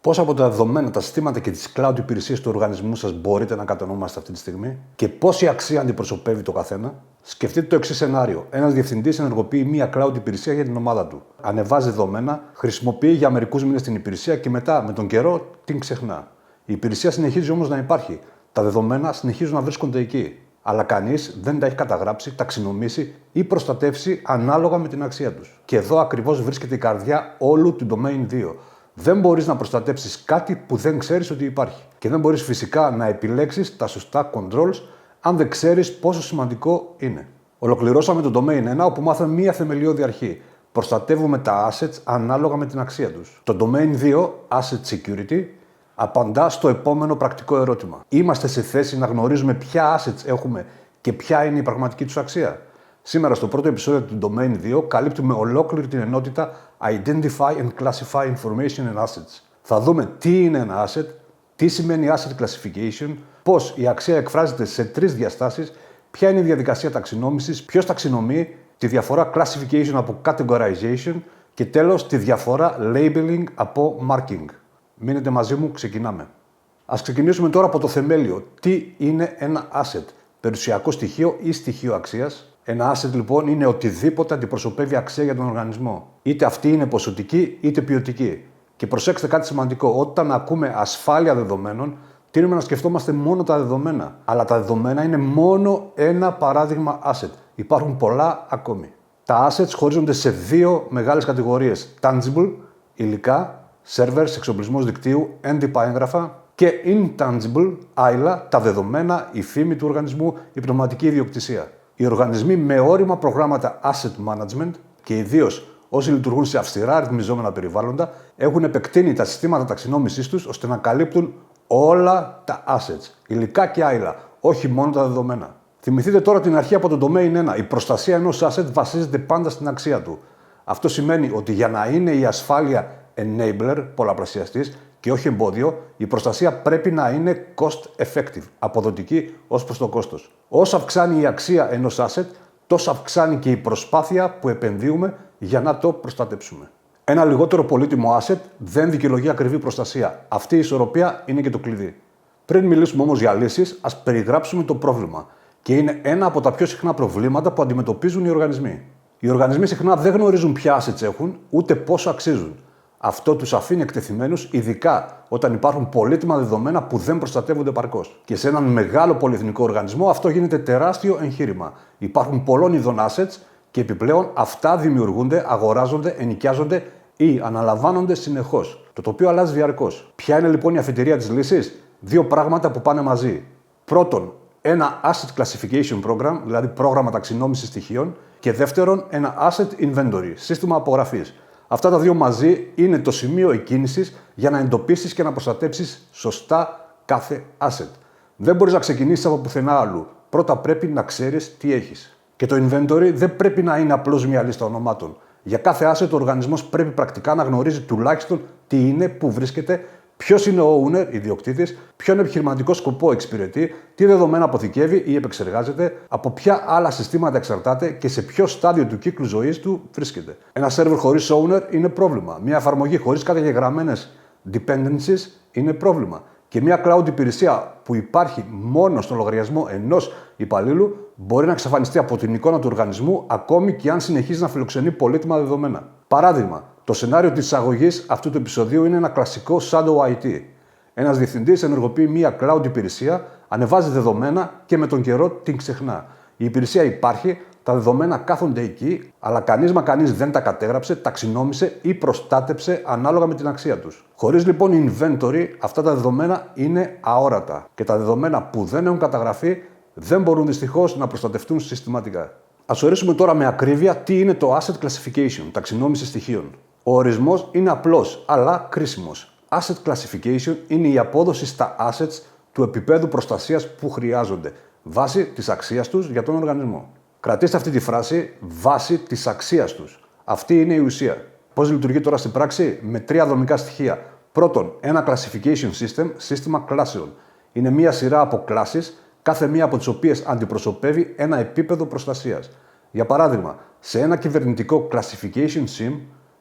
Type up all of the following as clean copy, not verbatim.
Πώς από τα δεδομένα, τα συστήματα και τις cloud υπηρεσίες του οργανισμού σας μπορείτε να κατανοήσετε αυτή τη στιγμή και πόση αξία αντιπροσωπεύει το καθένα? Σκεφτείτε το εξής σενάριο. Ένας διευθυντής ενεργοποιεί μία cloud υπηρεσία για την ομάδα του. Ανεβάζει δεδομένα, χρησιμοποιεί για μερικούς μήνες την υπηρεσία και μετά με τον καιρό την ξεχνά. Η υπηρεσία συνεχίζει όμως να υπάρχει. Τα δεδομένα συνεχίζουν να βρίσκονται εκεί. Αλλά κανείς δεν τα έχει καταγράψει, ταξινομήσει ή προστατεύσει ανάλογα με την αξία τους. Και εδώ ακριβώς βρίσκεται η καρδιά όλου του Domain 2. Δεν μπορείς να προστατεύσεις κάτι που δεν ξέρεις ότι υπάρχει. Και δεν μπορείς φυσικά να επιλέξεις τα σωστά controls αν δεν ξέρεις πόσο σημαντικό είναι. Ολοκληρώσαμε το Domain 1 όπου μάθαμε μία θεμελιώδη αρχή. Προστατεύουμε τα assets ανάλογα με την αξία τους. Το Domain 2, Asset Security, απαντά στο επόμενο πρακτικό ερώτημα. Είμαστε σε θέση να γνωρίζουμε ποια assets έχουμε και ποια είναι η πραγματική τους αξία? Σήμερα στο πρώτο επεισόδιο του Domain 2 καλύπτουμε ολόκληρη την ενότητα Identify and Classify Information and Assets. Θα δούμε τι είναι ένα asset, τι σημαίνει asset classification, πώς η αξία εκφράζεται σε τρεις διαστάσεις, ποια είναι η διαδικασία ταξινόμησης, ποιος ταξινομεί, τη διαφορά classification από categorization και τέλος τη διαφορά labeling από marking. Μείνετε μαζί μου, ξεκινάμε. Ας ξεκινήσουμε τώρα από το θεμέλιο. Τι είναι ένα asset? Περιουσιακό στοιχείο ή στοιχείο αξίας? Ένα asset λοιπόν είναι οτιδήποτε αντιπροσωπεύει αξία για τον οργανισμό. Είτε αυτή είναι ποσοτική είτε ποιοτική. Και προσέξτε κάτι σημαντικό. Όταν ακούμε ασφάλεια δεδομένων, τείνουμε να σκεφτόμαστε μόνο τα δεδομένα. Αλλά τα δεδομένα είναι μόνο ένα παράδειγμα asset. Υπάρχουν πολλά ακόμη. Τα assets χωρίζονται σε δύο μεγάλες κατηγορίες. Tangible, υλικά, servers, εξοπλισμός δικτύου, έντυπα έγγραφα. Και intangible, άειλα, τα δεδομένα, η φήμη του οργανισμού, η πνευματική ιδιοκτησία. Οι οργανισμοί με όρημα προγράμματα asset management και ιδίως όσοι λειτουργούν σε αυστηρά ρυθμιζόμενα περιβάλλοντα έχουν επεκτείνει τα συστήματα ταξινόμησής τους ώστε να καλύπτουν όλα τα assets, υλικά και άειλα, όχι μόνο τα δεδομένα. Θυμηθείτε τώρα την αρχή από το Domain 1. Η προστασία ενός asset βασίζεται πάντα στην αξία του. Αυτό σημαίνει ότι για να είναι η ασφάλεια enabler, πολλαπλασιαστής, και όχι εμπόδιο, η προστασία πρέπει να είναι cost effective, αποδοτική ως προς το κόστος. Όσο αυξάνει η αξία ενός asset, τόσο αυξάνει και η προσπάθεια που επενδύουμε για να το προστατέψουμε. Ένα λιγότερο πολύτιμο asset δεν δικαιολογεί ακριβή προστασία. Αυτή η ισορροπία είναι και το κλειδί. Πριν μιλήσουμε όμως για λύσεις, ας περιγράψουμε το πρόβλημα. Και είναι ένα από τα πιο συχνά προβλήματα που αντιμετωπίζουν οι οργανισμοί. Οι οργανισμοί συχνά δεν γνωρίζουν ποια assets έχουν, ούτε πόσο αξίζουν. Αυτό τους αφήνει εκτεθειμένους, ειδικά όταν υπάρχουν πολύτιμα δεδομένα που δεν προστατεύονται επαρκώς. Και σε έναν μεγάλο πολυεθνικό οργανισμό αυτό γίνεται τεράστιο εγχείρημα. Υπάρχουν πολλών ειδών assets και επιπλέον αυτά δημιουργούνται, αγοράζονται, ενοικιάζονται ή αναλαμβάνονται συνεχώς. Το τοπίο αλλάζει διαρκώς. Ποια είναι λοιπόν η αφετηρία της λύσης? Δύο πράγματα που πάνε μαζί. Πρώτον, ένα asset classification program, δηλαδή πρόγραμμα ταξινόμησης στοιχείων. Και δεύτερον, ένα asset inventory, σύστημα απογραφής. Αυτά τα δύο μαζί είναι το σημείο εκκίνησης για να εντοπίσεις και να προστατέψεις σωστά κάθε asset. Δεν μπορείς να ξεκινήσεις από πουθενά άλλου. Πρώτα πρέπει να ξέρεις τι έχεις. Και το inventory δεν πρέπει να είναι απλώς μια λίστα ονομάτων. Για κάθε asset ο οργανισμός πρέπει πρακτικά να γνωρίζει τουλάχιστον τι είναι, πού βρίσκεται, ποιος είναι ο owner, ιδιοκτήτης, ποιον επιχειρηματικό σκοπό εξυπηρετεί, τι δεδομένα αποθηκεύει ή επεξεργάζεται, από ποια άλλα συστήματα εξαρτάται και σε ποιο στάδιο του κύκλου ζωής του βρίσκεται. Ένα server χωρίς owner είναι πρόβλημα. Μια εφαρμογή χωρίς καταγεγραμμένες dependencies είναι πρόβλημα. Και μια cloud υπηρεσία που υπάρχει μόνο στον λογαριασμό ενός υπαλλήλου μπορεί να εξαφανιστεί από την εικόνα του οργανισμού ακόμη και αν συνεχίζει να φιλοξενεί πολύτιμα δεδομένα. Παράδειγμα, το σενάριο της εισαγωγής αυτού του επεισοδίου είναι ένα κλασικό shadow IT. Ένας διευθυντής ενεργοποιεί μια cloud υπηρεσία, ανεβάζει δεδομένα και με τον καιρό την ξεχνά. Η υπηρεσία υπάρχει, τα δεδομένα κάθονται εκεί, αλλά κανείς δεν τα κατέγραψε, ταξινόμησε ή προστάτεψε ανάλογα με την αξία τους. Χωρίς λοιπόν inventory, αυτά τα δεδομένα είναι αόρατα και τα δεδομένα που δεν έχουν καταγραφεί δεν μπορούν δυστυχώς να προστατευτούν συστηματικά. Ας ορίσουμε τώρα με ακρίβεια τι είναι το asset classification, ταξινόμηση στοιχείων. Ο ορισμός είναι απλός, αλλά κρίσιμος. Asset classification είναι η απόδοση στα assets του επίπεδου προστασίας που χρειάζονται, βάσει της αξίας τους για τον οργανισμό. Κρατήστε αυτή τη φράση, βάσει της αξίας τους. Αυτή είναι η ουσία. Πώς λειτουργεί τώρα στην πράξη? Με τρία δομικά στοιχεία. Πρώτον, ένα classification system, σύστημα κλάσεων. Είναι μία σειρά από κλάσεις, κάθε μία από τις οποίες αντιπροσωπεύει ένα επίπεδο προστασίας. Για παράδειγμα, σε ένα κυβερνητικό classification SIM,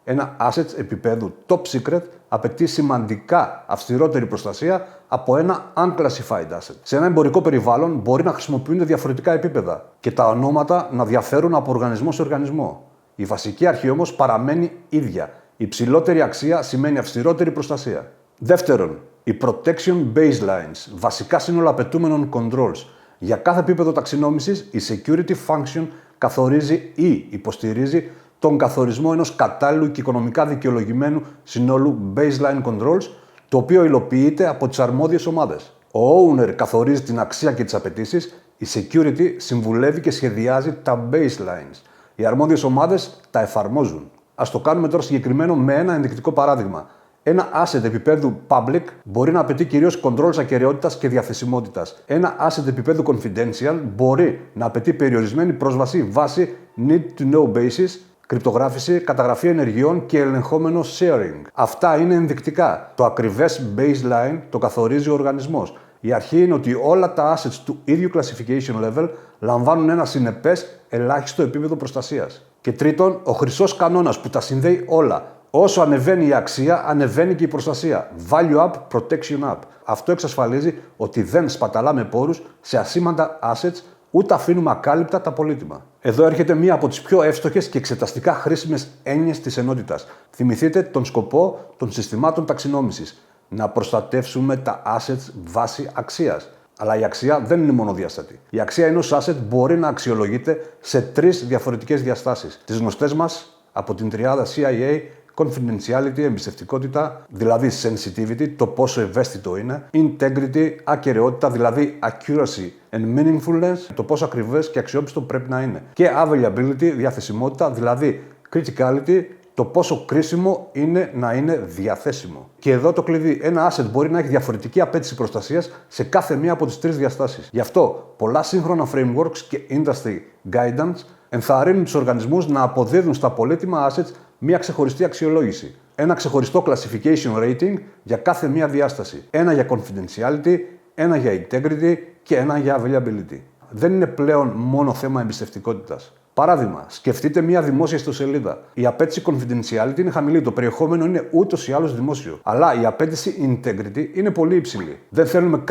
Ένα asset επίπεδου top secret απαιτεί σημαντικά αυστηρότερη προστασία από ένα unclassified asset. Σε ένα εμπορικό περιβάλλον μπορεί να χρησιμοποιούνται διαφορετικά επίπεδα και τα ονόματα να διαφέρουν από οργανισμό σε οργανισμό. Η βασική αρχή όμως παραμένει ίδια. Η υψηλότερη αξία σημαίνει αυστηρότερη προστασία. Δεύτερον, οι protection baselines, βασικά σύνολα απαιτούμενων controls. Για κάθε επίπεδο ταξινόμησης, η security function καθορίζει ή υποστηρίζει τον καθορισμό ενός κατάλληλου και οικονομικά δικαιολογημένου συνόλου baseline controls, το οποίο υλοποιείται από τις αρμόδιες ομάδες. Ο owner καθορίζει την αξία και τις απαιτήσεις, η security συμβουλεύει και σχεδιάζει τα baselines. Οι αρμόδιες ομάδες τα εφαρμόζουν. Ας το κάνουμε τώρα συγκεκριμένο με ένα ενδεικτικό παράδειγμα. Ένα asset επίπεδου public μπορεί να απαιτεί κυρίως controls ακεραιότητας και διαθεσιμότητας. Ένα asset επίπεδου confidential μπορεί να απαιτεί περιορισμένη πρόσβαση βάσει need to know basis, κρυπτογράφηση, καταγραφή ενεργειών και ελεγχόμενο sharing. Αυτά είναι ενδεικτικά. Το ακριβές baseline το καθορίζει ο οργανισμός. Η αρχή είναι ότι όλα τα assets του ίδιου classification level λαμβάνουν ένα συνεπές ελάχιστο επίπεδο προστασίας. Και τρίτον, ο χρυσός κανόνας που τα συνδέει όλα. Όσο ανεβαίνει η αξία, ανεβαίνει και η προστασία. Value up, protection up. Αυτό εξασφαλίζει ότι δεν σπαταλάμε πόρους σε ασήμαντα assets, ούτε αφήνουμε ακάλυπτα τα πολύτιμα. Εδώ έρχεται μία από τις πιο εύστοχες και εξεταστικά χρήσιμες έννοιες της ενότητας. Θυμηθείτε τον σκοπό των συστημάτων ταξινόμησης. Να προστατεύσουμε τα assets βάσει αξίας. Αλλά η αξία δεν είναι μονοδιάστατη. Η αξία ενός asset μπορεί να αξιολογείται σε τρεις διαφορετικές διαστάσεις. Τις γνωστές μας από την τριάδα CIA, confidentiality, εμπιστευτικότητα, δηλαδή sensitivity, το πόσο ευαίσθητο είναι, integrity, ακεραιότητα, δηλαδή accuracy and meaningfulness, το πόσο ακριβές και αξιόπιστο πρέπει να είναι, και availability, διαθεσιμότητα, δηλαδή criticality, το πόσο κρίσιμο είναι να είναι διαθέσιμο. Και εδώ το κλειδί. Ένα asset μπορεί να έχει διαφορετική απέτηση προστασίας σε κάθε μία από τις τρεις διαστάσεις. Γι' αυτό πολλά σύγχρονα frameworks και industry guidance ενθαρρύνουν τους οργανισμούς να αποδίδουν στα πολύτιμα assets μία ξεχωριστή αξιολόγηση. Ένα ξεχωριστό classification rating για κάθε μία διάσταση. Ένα για confidentiality, ένα για integrity και ένα για availability. Δεν είναι πλέον μόνο θέμα εμπιστευτικότητας. Παράδειγμα, σκεφτείτε μια δημόσια ιστοσελίδα. Η απέτηση confidentiality είναι χαμηλή, το περιεχόμενο είναι ούτως ή άλλως δημόσιο. Αλλά η απέτηση integrity είναι πολύ υψηλή. Δεν θέλουμε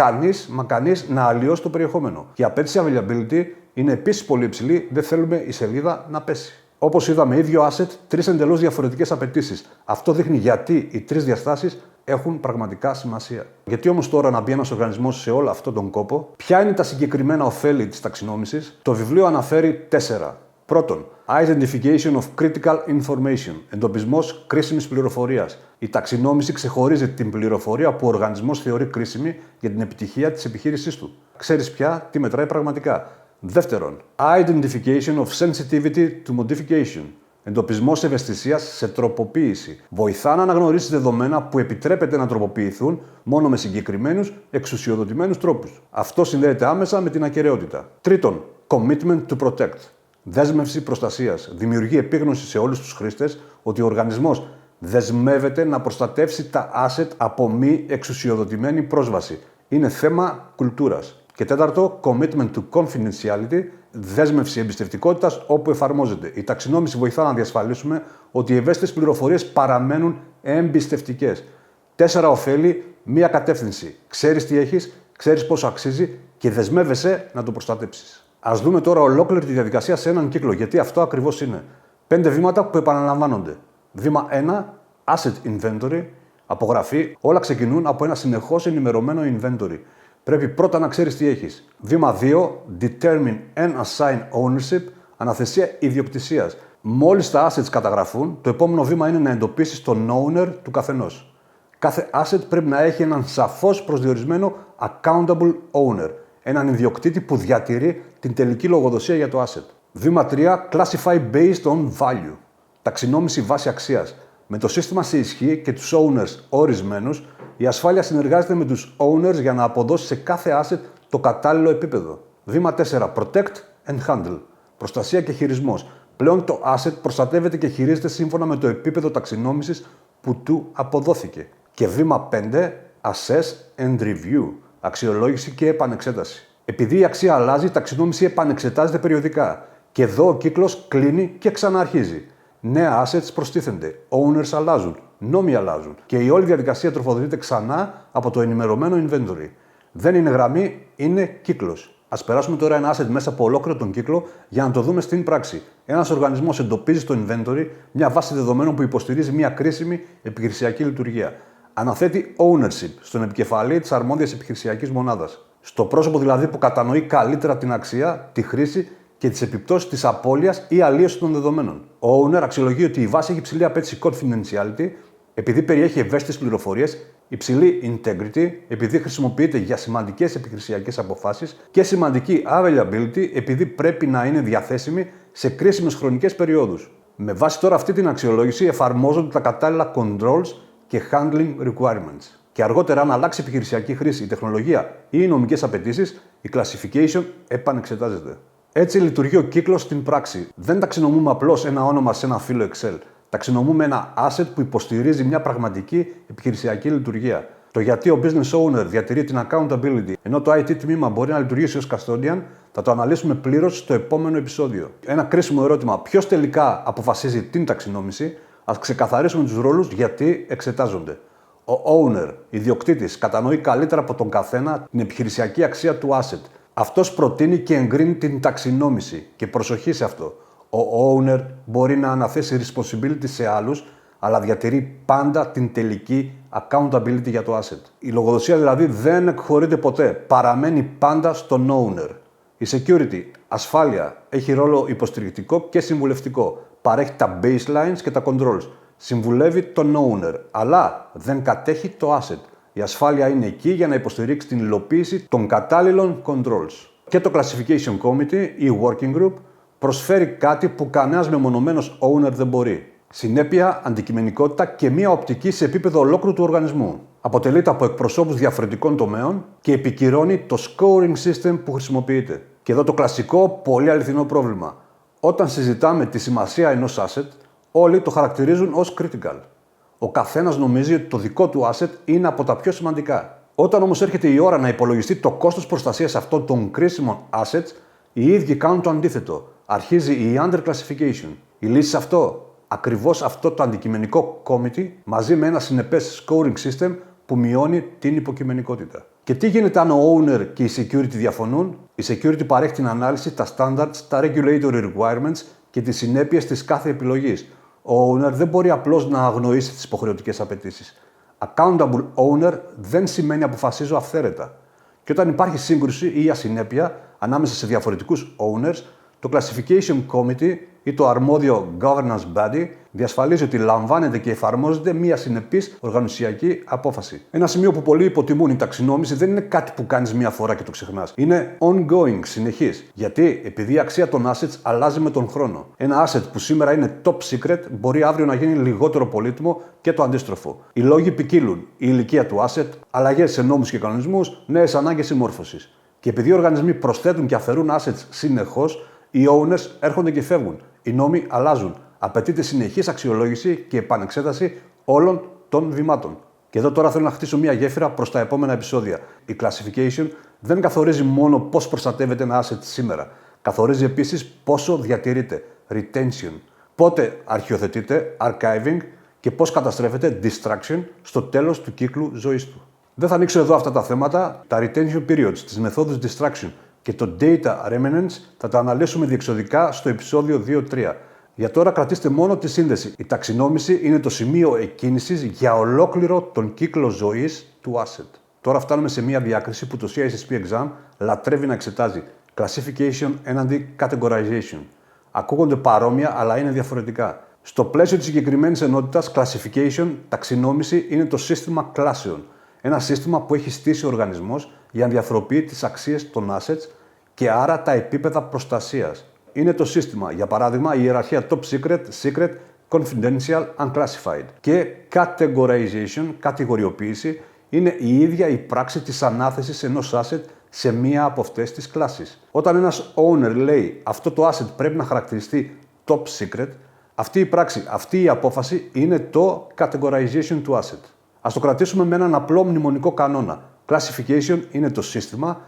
κανείς να αλλοιώσει το περιεχόμενο. Και η απέτηση availability είναι επίσης πολύ υψηλή, δεν θέλουμε η σελίδα να πέσει. Όπως είδαμε, ίδιο asset, τρεις εντελώς διαφορετικές απαιτήσεις. Αυτό δείχνει γιατί οι τρεις διαστάσεις έχουν πραγματικά σημασία. Γιατί όμως τώρα να μπει ένας οργανισμός σε όλο αυτόν τον κόπο? Ποια είναι τα συγκεκριμένα ωφέλη της ταξινόμησης? Το βιβλίο αναφέρει 4. Πρώτον, identification of critical information, εντοπισμός κρίσιμης πληροφορίας. Η ταξινόμηση ξεχωρίζει την πληροφορία που ο οργανισμός θεωρεί κρίσιμη για την επιτυχία της επιχείρησής του. Ξέρεις πια τι μετράει πραγματικά. Δεύτερον, identification of sensitivity to modification. Εντοπισμός ευαισθησίας σε τροποποίηση. Βοηθά να αναγνωρίσει δεδομένα που επιτρέπεται να τροποποιηθούν μόνο με συγκεκριμένους εξουσιοδοτημένους τρόπους. Αυτό συνδέεται άμεσα με την ακεραιότητα. Τρίτον, commitment to protect. Δέσμευση προστασίας. Δημιουργεί επίγνωση σε όλους τους χρήστες ότι ο οργανισμός δεσμεύεται να προστατεύσει τα asset από μη εξουσιοδοτημένη πρόσβαση. Είναι θέμα κουλτούρας. Και τέταρτο, commitment to confidentiality, δέσμευση εμπιστευτικότητας όπου εφαρμόζεται. Η ταξινόμηση βοηθά να διασφαλίσουμε ότι οι ευαίσθητες πληροφορίες παραμένουν εμπιστευτικές. 4 ωφέλη, μία κατεύθυνση. Ξέρεις τι έχεις, ξέρεις πόσο αξίζει και δεσμεύεσαι να το προστατέψεις. Ας δούμε τώρα ολόκληρη τη διαδικασία σε έναν κύκλο, γιατί αυτό ακριβώς είναι. 5 βήματα που επαναλαμβάνονται. Βήμα 1, asset inventory, απογραφή. Όλα ξεκινούν από ένα συνεχώς ενημερωμένο inventory. Πρέπει πρώτα να ξέρεις τι έχεις. Βήμα 2, determine and assign ownership, αναθεσία ιδιοκτησίας. Μόλις τα assets καταγραφούν, το επόμενο βήμα είναι να εντοπίσεις τον owner του καθενός. Κάθε asset πρέπει να έχει έναν σαφώς προσδιορισμένο accountable owner, έναν ιδιοκτήτη που διατηρεί την τελική λογοδοσία για το asset. Βήμα 3, classify based on value, ταξινόμηση βάση αξίας. Με το σύστημα σε ισχύ και τους owners ορισμένους, η ασφάλεια συνεργάζεται με τους owners για να αποδώσει σε κάθε asset το κατάλληλο επίπεδο. Βήμα 4. Protect and handle. Προστασία και χειρισμός. Πλέον το asset προστατεύεται και χειρίζεται σύμφωνα με το επίπεδο ταξινόμησης που του αποδόθηκε. Και βήμα 5. Assess and review. Αξιολόγηση και επανεξέταση. Επειδή η αξία αλλάζει, η ταξινόμηση επανεξετάζεται περιοδικά. Και εδώ ο κύκλος κλείνει και ξαναρχίζει. Νέα assets προστίθενται, owners αλλάζουν, νόμοι αλλάζουν και η όλη διαδικασία τροφοδοτείται ξανά από το ενημερωμένο inventory. Δεν είναι γραμμή, είναι κύκλος. Ας περάσουμε τώρα ένα asset μέσα από ολόκληρο τον κύκλο για να το δούμε στην πράξη. Ένας οργανισμός εντοπίζει στο inventory μια βάση δεδομένων που υποστηρίζει μια κρίσιμη επιχειρησιακή λειτουργία. Αναθέτει ownership στον επικεφαλή της αρμόδιας επιχειρησιακής μονάδας. Στο πρόσωπο δηλαδή που κατανοεί καλύτερα την αξία, τη χρήση και τις επιπτώσεις της απώλειας ή αλλίωσης των δεδομένων. Ο owner αξιολογεί ότι η βάση έχει υψηλή απέτηση confidentiality, επειδή περιέχει ευαίσθητες πληροφορίες, υψηλή integrity, επειδή χρησιμοποιείται για σημαντικές επιχειρησιακές αποφάσεις και σημαντική availability, επειδή πρέπει να είναι διαθέσιμη σε κρίσιμες χρονικές περιόδους. Με βάση τώρα αυτή την αξιολόγηση εφαρμόζονται τα κατάλληλα controls και handling requirements. Και αργότερα, αν αλλάξει επιχειρησιακή χρήση, η τεχνολογία ή οι νομικές απαιτήσεις, η classification επανεξετάζεται. Έτσι λειτουργεί ο κύκλος στην πράξη. Δεν ταξινομούμε απλώς ένα όνομα σε ένα φύλλο Excel. Ταξινομούμε ένα asset που υποστηρίζει μια πραγματική επιχειρησιακή λειτουργία. Το γιατί ο business owner διατηρεί την accountability ενώ το IT τμήμα μπορεί να λειτουργήσει ως custodian θα το αναλύσουμε πλήρως στο επόμενο επεισόδιο. Ένα κρίσιμο ερώτημα: ποιος τελικά αποφασίζει την ταξινόμηση? Ας ξεκαθαρίσουμε τους ρόλους γιατί εξετάζονται. Ο owner, ιδιοκτήτης, κατανοεί καλύτερα από τον καθένα την επιχειρησιακή αξία του asset. Αυτός προτείνει και εγκρίνει την ταξινόμηση. Και προσοχή σε αυτό. Ο owner μπορεί να αναθέσει responsibility σε άλλους, αλλά διατηρεί πάντα την τελική accountability για το asset. Η λογοδοσία δηλαδή δεν εκχωρείται ποτέ. Παραμένει πάντα στον owner. Η security, ασφάλεια, έχει ρόλο υποστηρικτικό και συμβουλευτικό. Παρέχει τα baselines και τα controls. Συμβουλεύει τον owner, αλλά δεν κατέχει το asset. Η ασφάλεια είναι εκεί για να υποστηρίξει την υλοποίηση των κατάλληλων controls. Και το Classification Committee ή Working Group προσφέρει κάτι που κανένας μεμονωμένος owner δεν μπορεί. Συνέπεια, αντικειμενικότητα και μία οπτική σε επίπεδο ολόκληρου του οργανισμού. Αποτελείται από εκπροσώπους διαφορετικών τομέων και επικυρώνει το scoring system που χρησιμοποιείται. Και εδώ το κλασικό, πολύ αληθινό πρόβλημα. Όταν συζητάμε τη σημασία ενός asset, όλοι το χαρακτηρίζουν ως critical. Ο καθένας νομίζει ότι το δικό του asset είναι από τα πιο σημαντικά. Όταν όμως έρχεται η ώρα να υπολογιστεί το κόστος προστασίας αυτών των κρίσιμων assets, οι ίδιοι κάνουν το αντίθετο. Αρχίζει η underclassification. Η λύση σε αυτό, ακριβώς αυτό το αντικειμενικό committee μαζί με ένα συνεπές scoring system που μειώνει την υποκειμενικότητα. Και τι γίνεται αν ο owner και η security διαφωνούν? Η security παρέχει την ανάλυση, τα standards, τα regulatory requirements και τις συνέπειες της κάθε επιλογής. Ο owner δεν μπορεί απλώς να αγνοήσει τις υποχρεωτικές απαιτήσεις. Accountable owner δεν σημαίνει αποφασίζω αυθαίρετα. Και όταν υπάρχει σύγκρουση ή ασυνέπεια ανάμεσα σε διαφορετικούς owners, το Classification Committee ή το αρμόδιο Governance Body διασφαλίζει ότι λαμβάνεται και εφαρμόζεται μια συνεπής οργανωσιακή απόφαση. Ένα σημείο που πολλοί υποτιμούν: η ταξινόμηση δεν είναι κάτι που κάνεις μία φορά και το ξεχνάς. Είναι ongoing, συνεχής. Γιατί? Επειδή η αξία των assets αλλάζει με τον χρόνο. Ένα asset που σήμερα είναι top secret μπορεί αύριο να γίνει λιγότερο πολύτιμο και το αντίστροφο. Οι λόγοι ποικίλουν. Η ηλικία του asset, αλλαγές σε νόμους και κανονισμούς, νέες ανάγκες συμμόρφωσης. Και επειδή οι οργανισμοί προσθέτουν και αφαιρούν assets συνεχώς, οι owners έρχονται και φεύγουν. Οι νόμοι αλλάζουν. Απαιτείται συνεχής αξιολόγηση και επανεξέταση όλων των βημάτων. Και εδώ τώρα θέλω να χτίσω μια γέφυρα προς τα επόμενα επεισόδια. Η classification δεν καθορίζει μόνο πώς προστατεύεται ένα asset σήμερα. Καθορίζει επίσης πόσο διατηρείται, retention, πότε αρχιοθετείται, archiving και πώς καταστρέφεται, destruction, στο τέλος του κύκλου ζωής του. Δεν θα ανοίξω εδώ αυτά τα θέματα, τα retention periods, τις μεθόδους distraction και το data remnants θα τα αναλύσουμε διεξοδικά στο επεισόδιο 2-3. Για τώρα κρατήστε μόνο τη σύνδεση. Η ταξινόμηση είναι το σημείο εκκίνησης για ολόκληρο τον κύκλο ζωής του asset. Τώρα φτάνουμε σε μια διάκριση που το CISSP Exam λατρεύει να εξετάζει. Classification έναντι categorization. Ακούγονται παρόμοια, αλλά είναι διαφορετικά. Στο πλαίσιο της συγκεκριμένης ενότητας, classification, ταξινόμηση, είναι το σύστημα κλάσεων. Ένα σύστημα που έχει στήσει ο οργανισμός για να διαφοροποιεί τις αξίες των assets και άρα τα επίπεδα προστασίας. Είναι το σύστημα, για παράδειγμα, η ιεραρχία top secret, secret, confidential, unclassified. Και categorization, κατηγοριοποίηση, είναι η ίδια η πράξη της ανάθεσης ενός asset σε μία από αυτές τις κλάσεις. Όταν ένας owner λέει αυτό το asset πρέπει να χαρακτηριστεί top secret, αυτή η πράξη, αυτή η απόφαση είναι το categorization του asset. Ας το κρατήσουμε με έναν απλό μνημονικό κανόνα. Classification είναι το σύστημα,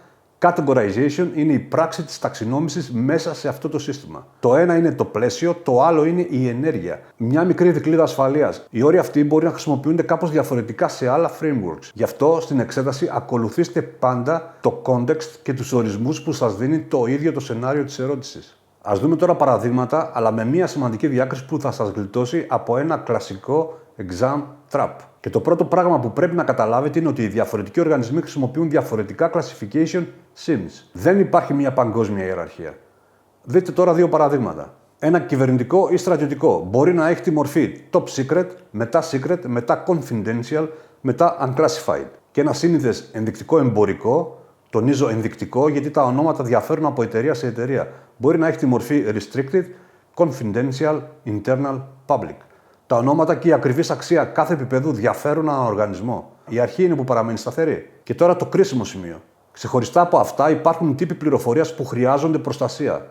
Categorization είναι η πράξη της ταξινόμησης μέσα σε αυτό το σύστημα. Το ένα είναι το πλαίσιο, το άλλο είναι η ενέργεια. Μια μικρή δικλείδα ασφαλείας. Οι όροι αυτοί μπορεί να χρησιμοποιούνται κάπως διαφορετικά σε άλλα frameworks. Γι' αυτό στην εξέταση ακολουθήστε πάντα το context και τους ορισμούς που σας δίνει το ίδιο το σενάριο της ερώτησης. Ας δούμε τώρα παραδείγματα, αλλά με μια σημαντική διάκριση που θα σας γλιτώσει από ένα κλασικό exam trap. Και το πρώτο πράγμα που πρέπει να καταλάβετε είναι ότι οι διαφορετικοί οργανισμοί χρησιμοποιούν διαφορετικά classification schemes. Δεν υπάρχει μια παγκόσμια ιεραρχία. Δείτε τώρα δύο παραδείγματα. Ένα κυβερνητικό ή στρατιωτικό μπορεί να έχει τη μορφή top secret, μετά confidential, μετά unclassified. Και ένα σύνηθες ενδεικτικό εμπορικό, τονίζω ενδεικτικό γιατί τα ονόματα διαφέρουν από εταιρεία σε εταιρεία, μπορεί να έχει τη μορφή restricted, confidential, internal, public. Τα ονόματα και η ακριβής αξία κάθε επίπεδου διαφέρουν ανά οργανισμό. Η αρχή είναι που παραμένει σταθερή. Και τώρα το κρίσιμο σημείο. Ξεχωριστά από αυτά υπάρχουν τύποι πληροφορίας που χρειάζονται προστασία.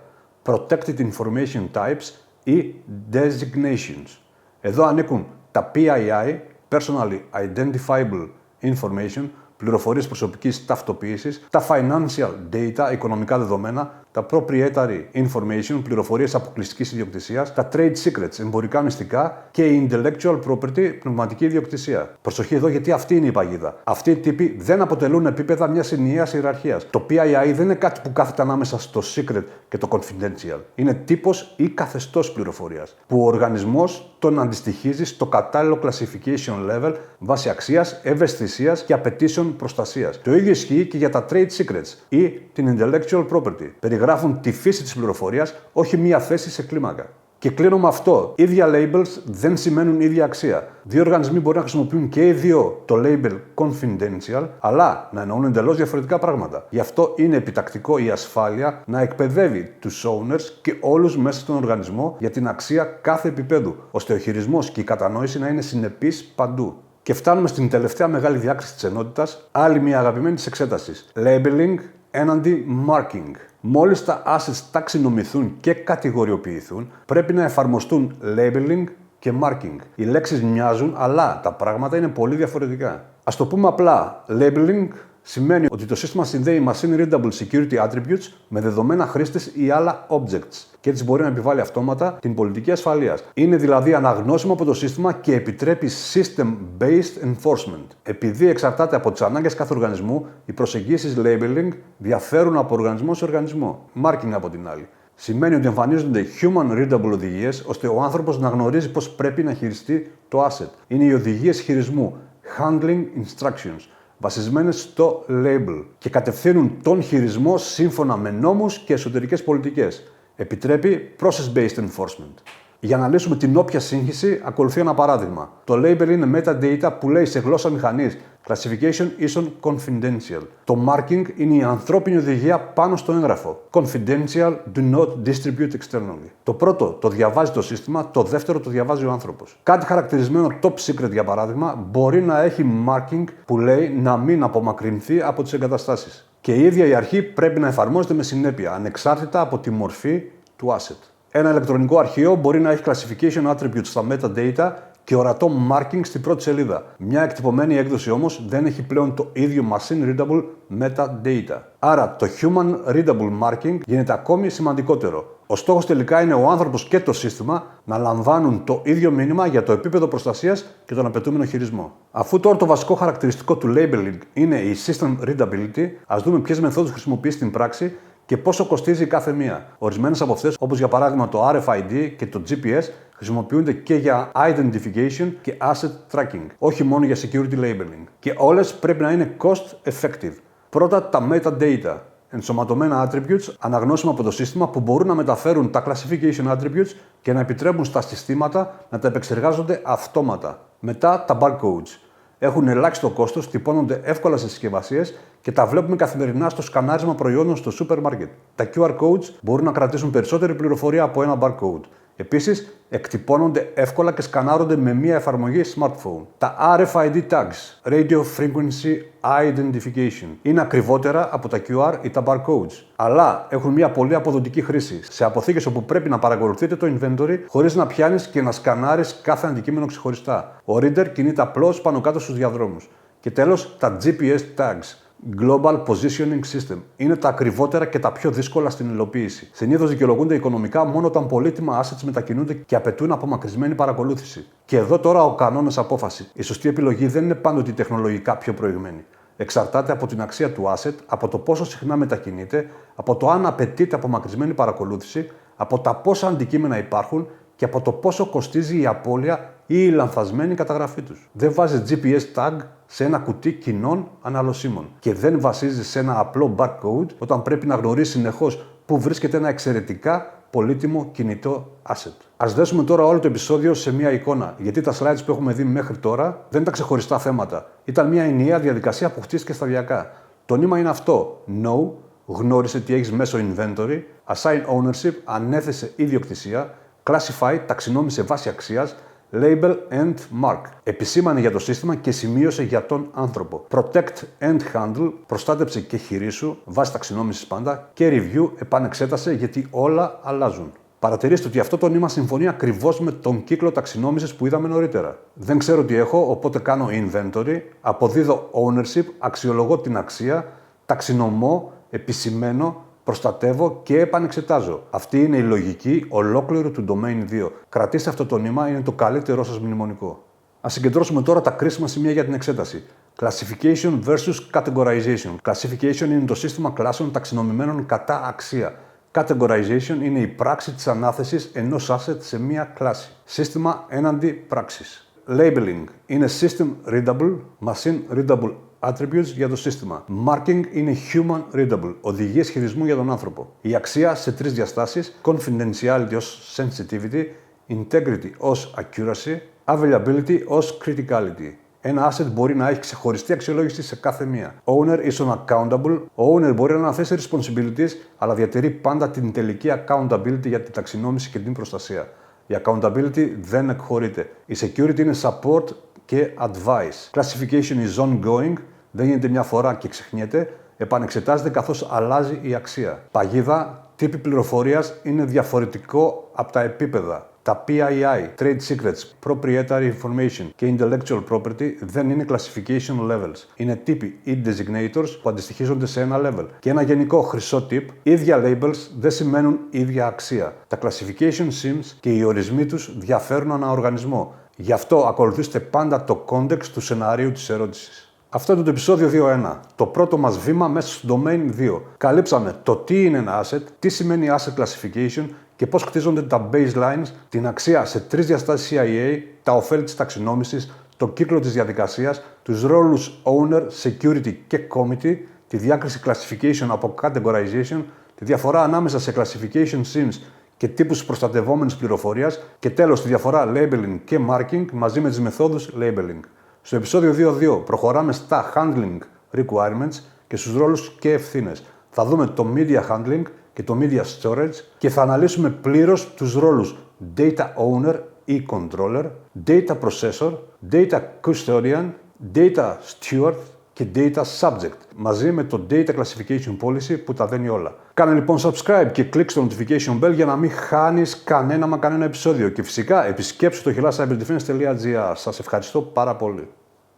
Protected Information Types ή Designations. Εδώ ανήκουν τα PII, Personally Identifiable Information, πληροφορίες προσωπικής ταυτοποίησης, τα Financial Data, οικονομικά δεδομένα, τα Proprietary Information, πληροφορίες αποκλειστικής ιδιοκτησίας, τα Trade Secrets, εμπορικά μυστικά και η Intellectual Property, πνευματική ιδιοκτησία. Προσοχή εδώ γιατί αυτή είναι η παγίδα. Αυτοί οι τύποι δεν αποτελούν επίπεδα μιας ενιαίας ιεραρχίας. Το PII δεν είναι κάτι που κάθεται ανάμεσα στο Secret και το Confidential. Είναι τύπος ή καθεστώς πληροφορίας, που ο οργανισμός τον αντιστοιχίζει στο κατάλληλο classification level βάσει αξίας, ευαισθησίας και απαιτήσεων προστασίας. Το ίδιο ισχύει και για τα Trade Secrets ή την Intellectual Property. Περιγράφουν τη φύση της πληροφορίας, όχι μία θέση σε κλίμακα. Και κλείνω με αυτό. Ίδια labels δεν σημαίνουν ίδια αξία. Δύο οργανισμοί μπορεί να χρησιμοποιούν και οι δύο το label confidential, αλλά να εννοούν εντελώς διαφορετικά πράγματα. Γι' αυτό είναι επιτακτικό η ασφάλεια να εκπαιδεύει τους owners και όλους μέσα στον οργανισμό για την αξία κάθε επίπεδου, ώστε ο χειρισμός και η κατανόηση να είναι συνεπής παντού. Και φτάνουμε στην τελευταία μεγάλη διάκριση της ενότητας, άλλη μια αγαπημένη της εξέτασης. Labeling έναντι marking. Μόλις τα assets ταξινομηθούν και κατηγοριοποιηθούν, πρέπει να εφαρμοστούν labeling και marking. Οι λέξεις μοιάζουν, αλλά τα πράγματα είναι πολύ διαφορετικά. Ας το πούμε απλά, labeling σημαίνει ότι το σύστημα συνδέει machine readable security attributes με δεδομένα χρήστες ή άλλα objects και έτσι μπορεί να επιβάλλει αυτόματα την πολιτική ασφαλείας. Είναι δηλαδή αναγνώσιμο από το σύστημα και επιτρέπει system-based enforcement. Επειδή εξαρτάται από τις ανάγκες κάθε οργανισμού, οι προσεγγίσεις labeling διαφέρουν από οργανισμό σε οργανισμό. Marking από την άλλη. Σημαίνει ότι εμφανίζονται human readable οδηγίες ώστε ο άνθρωπος να γνωρίζει πώς πρέπει να χειριστεί το asset. Είναι οι οδηγίες χειρισμού, handling instructions, βασισμένες στο label και κατευθύνουν τον χειρισμό σύμφωνα με νόμους και εσωτερικές πολιτικές. Επιτρέπει process-based enforcement. Για να λύσουμε την όποια σύγχυση, ακολουθεί ένα παράδειγμα. Το label είναι metadata που λέει σε γλώσσα μηχανής Classification is confidential. Το marking είναι η ανθρώπινη οδηγία πάνω στο έγγραφο. Confidential, do not distribute externally. Το πρώτο το διαβάζει το σύστημα, το δεύτερο το διαβάζει ο άνθρωπος. Κάτι χαρακτηρισμένο top secret για παράδειγμα μπορεί να έχει marking που λέει να μην απομακρυνθεί από τις εγκαταστάσεις. Και η ίδια η αρχή πρέπει να εφαρμόζεται με συνέπεια, ανεξάρτητα από τη μορφή του asset. Ένα ηλεκτρονικό αρχείο μπορεί να έχει classification attributes στα metadata και ορατό marking στην πρώτη σελίδα. Μια εκτυπωμένη έκδοση όμως δεν έχει πλέον το ίδιο machine readable metadata. Άρα το human readable marking γίνεται ακόμη σημαντικότερο. Ο στόχος τελικά είναι ο άνθρωπος και το σύστημα να λαμβάνουν το ίδιο μήνυμα για το επίπεδο προστασίας και τον απαιτούμενο χειρισμό. Αφού τώρα το βασικό χαρακτηριστικό του labeling είναι η system readability, ας δούμε ποιες μεθόδους χρησιμοποιεί στην πράξη και πόσο κοστίζει κάθε μία. Ορισμένες από αυτές, όπως για παράδειγμα το RFID και το GPS, χρησιμοποιούνται και για identification και asset tracking, όχι μόνο για security labeling. Και όλες πρέπει να είναι cost effective. Πρώτα τα metadata, ενσωματωμένα attributes αναγνώσιμα από το σύστημα που μπορούν να μεταφέρουν τα classification attributes και να επιτρέπουν στα συστήματα να τα επεξεργάζονται αυτόματα. Μετά τα barcodes. Έχουν ελάχιστο κόστος, τυπώνονται εύκολα σε συσκευασίες και τα βλέπουμε καθημερινά στο σκανάρισμα προϊόντων στο σούπερ μάρκετ. Τα QR codes μπορούν να κρατήσουν περισσότερη πληροφορία από ένα barcode. Επίσης, εκτυπώνονται εύκολα και σκανάρονται με μία εφαρμογή smartphone. Τα RFID tags, Radio Frequency Identification, είναι ακριβότερα από τα QR ή τα barcodes, αλλά έχουν μία πολύ αποδοτική χρήση σε αποθήκες όπου πρέπει να παρακολουθείτε το inventory χωρίς να πιάνεις και να σκανάρεις κάθε αντικείμενο ξεχωριστά. Ο reader κινείται απλώς πάνω κάτω στους διαδρόμους. Και τέλος, τα GPS tags. Global Positioning System. Είναι τα ακριβότερα και τα πιο δύσκολα στην υλοποίηση. Συνήθως δικαιολογούνται οικονομικά μόνο όταν πολύτιμα assets μετακινούνται και απαιτούν απομακρυσμένη παρακολούθηση. Και εδώ τώρα ο κανόνας απόφαση. Η σωστή επιλογή δεν είναι πάντοτε τεχνολογικά πιο προηγμένη. Εξαρτάται από την αξία του asset, από το πόσο συχνά μετακινείται, από το αν απαιτείται απομακρυσμένη παρακολούθηση, από τα πόσα αντικείμενα υπάρχουν και από το πόσο κοστίζει η απώλεια ή η λανθασμένη καταγραφή τους. Δεν βάζεις GPS tag σε ένα κουτί κοινών αναλωσίμων και δεν βασίζεις σε ένα απλό barcode όταν πρέπει να γνωρίζει συνεχώς πού βρίσκεται ένα εξαιρετικά πολύτιμο κινητό asset. Ας δέσουμε τώρα όλο το επεισόδιο σε μία εικόνα, γιατί τα slides που έχουμε δει μέχρι τώρα δεν ήταν ξεχωριστά θέματα. Ήταν μία ενιαία διαδικασία που χτίστηκε σταδιακά. Το νήμα είναι αυτό. Know, γνώρισε τι έχεις μέσω inventory, assign ownership, ανέθεσε ιδιοκτησία, classify, ταξινόμησε βάση αξίας, label and mark. Επισήμανε για το σύστημα και σημείωσε για τον άνθρωπο. Protect and handle, προστάτεψε και χειρίσου, βάση ταξινόμησης πάντα, και review, επανεξέτασε γιατί όλα αλλάζουν. Παρατηρήστε ότι αυτό το νήμα συμφωνεί ακριβώς με τον κύκλο ταξινόμησης που είδαμε νωρίτερα. Δεν ξέρω τι έχω, οπότε κάνω inventory, αποδίδω ownership, αξιολογώ την αξία, ταξινομώ, επισημαίνω, προστατεύω και επανεξετάζω. Αυτή είναι η λογική ολόκληρου του Domain 2. Κρατήστε αυτό το νήμα, είναι το καλύτερό σας μνημονικό. Ας συγκεντρώσουμε τώρα τα κρίσιμα σημεία για την εξέταση. Classification versus categorization. Classification είναι το σύστημα κλάσεων ταξινομημένων κατά αξία. Categorization είναι η πράξη της ανάθεσης ενός asset σε μία κλάση. Σύστημα έναντι πράξης. Labeling είναι system readable, machine readable attributes για το σύστημα. Marking είναι human readable, οδηγίες χειρισμού για τον άνθρωπο. Η αξία σε τρεις διαστάσεις, confidentiality ως sensitivity, integrity ως accuracy, availability ως criticality. Ένα asset μπορεί να έχει ξεχωριστή αξιολόγηση σε κάθε μία. Owner is unaccountable. Ο owner μπορεί να αναθέσει responsibilities, αλλά διατηρεί πάντα την τελική accountability για την ταξινόμηση και την προστασία. Η accountability δεν εκχωρείται. Η security είναι support και advice. Classification is ongoing. Δεν γίνεται μια φορά και ξεχνιέται. Επανεξετάζεται καθώς αλλάζει η αξία. Παγίδα, τύποι πληροφορίας είναι διαφορετικό από τα επίπεδα. Τα PII, Trade Secrets, Proprietary Information και Intellectual Property δεν είναι classification levels. Είναι τύποι ή designators που αντιστοιχίζονται σε ένα level. Και ένα γενικό χρυσό tip, ίδια labels δεν σημαίνουν ίδια αξία. Τα classification schemes και οι ορισμοί τους διαφέρουν ανά οργανισμό. Γι' αυτό ακολουθήστε πάντα το context του σενάριου της ερώτησης. Αυτό είναι το επεισόδιο 2.1. Το πρώτο μας βήμα μέσα στο Domain 2. Καλύψαμε το τι είναι ένα asset, τι σημαίνει asset classification και πώς χτίζονται τα baselines, την αξία σε τρεις διαστάσεις CIA, τα ωφέλη της ταξινόμησης, το κύκλο της διαδικασίας, τους ρόλους owner, security και committee, τη διάκριση classification από categorization, τη διαφορά ανάμεσα σε classification schemes και τύπους προστατευόμενης πληροφορίας και τέλος τη διαφορά labeling και marking μαζί με τις μεθόδους labeling. Στο επεισόδιο 2.2 προχωράμε στα handling requirements και στους ρόλους και ευθύνες. Θα δούμε το media handling και το media storage και θα αναλύσουμε πλήρως τους ρόλους data owner ή controller, data processor, data custodian, data steward και data subject, μαζί με το data classification policy που τα δένει όλα. Κάνε λοιπόν subscribe και κλικ στο notification bell για να μην χάνεις κανένα επεισόδιο. Και φυσικά επισκέψου το hellascyberdefense.gr. Σας ευχαριστώ πάρα πολύ.